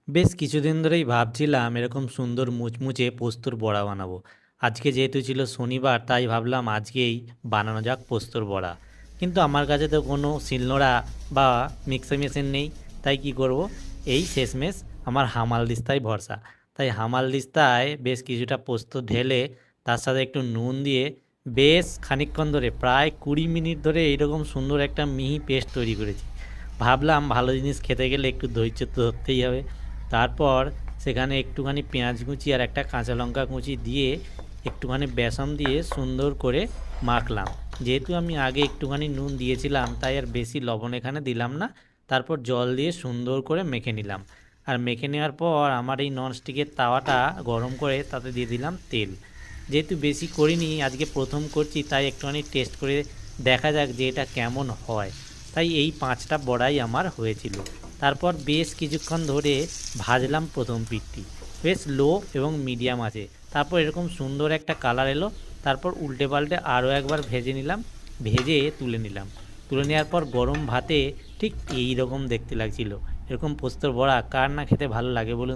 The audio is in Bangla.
বেশ কিছুদিন ধরেই ভাবছিলাম এরকম সুন্দর মুচমুচে পোস্তর বড়া বানাবো। আজকে যেহেতু ছিল শনিবার তাই ভাবলাম আজকেই বানানো যাক পোস্তর বড়া। কিন্তু আমার কাছে তো কোনো শিলনোড়া বা মিক্সার মেশিন নেই। তাই কি করব, এই শেষমেশ আমার হামাল দিস্তায় ভরসা। তাই হামাল দিস্তায় বেশ কিছুটা পোস্ত ঢেলে তার সাথে একটু নুন দিয়ে বেশ খানিকক্ষণ ধরে প্রায় 20 মিনিট ধরে এইরকম সুন্দর একটা মিহি পেস্ট তৈরি করেছি। ভাবলাম ভালো জিনিস খেতে গেলে একটু ধৈর্য তো ধরতেই হবে। তারপর সেখানে একটুখানি পেঁয়াজ কুচি আর একটা কাঁচা লঙ্কা কুচি দিয়ে একটুখানি বেসন দিয়ে সুন্দর করে মাখলাম। যেহেতু আমি আগে একটুখানি নুন দিয়েছিলাম তাই আর বেশি লবণ এখানে দিলাম না। তারপর জল দিয়ে সুন্দর করে মেখে নিলাম। আর মেখে নেওয়ার পর আমার এই ননস্টিকের তাওয়াটা গরম করে তাতে দিয়ে দিলাম তেল। যেহেতু বেশি করিনি, আজকে প্রথম করছি, তাই একটুখানি টেস্ট করে দেখা যাক যে এটা কেমন হয়। তাই এই 5টা বড়াই আমার হয়েছিল। তারপর বেশ কিছুক্ষণ ধরে ভাজলাম প্রথম পিঠটি, বেশ লো এবং মিডিয়াম আছে। তারপর এরকম সুন্দর একটা কালার এলো। তারপর উল্টে পাল্টে আরও একবার ভেজে নিলাম, ভেজে তুলে নিলাম। তুলে নেওয়ার পর গরম ভাতে ঠিক এই রকম দেখতে লাগছিল। এরকম পোস্তর বড়া কার না খেতে ভালো লাগে বলুন।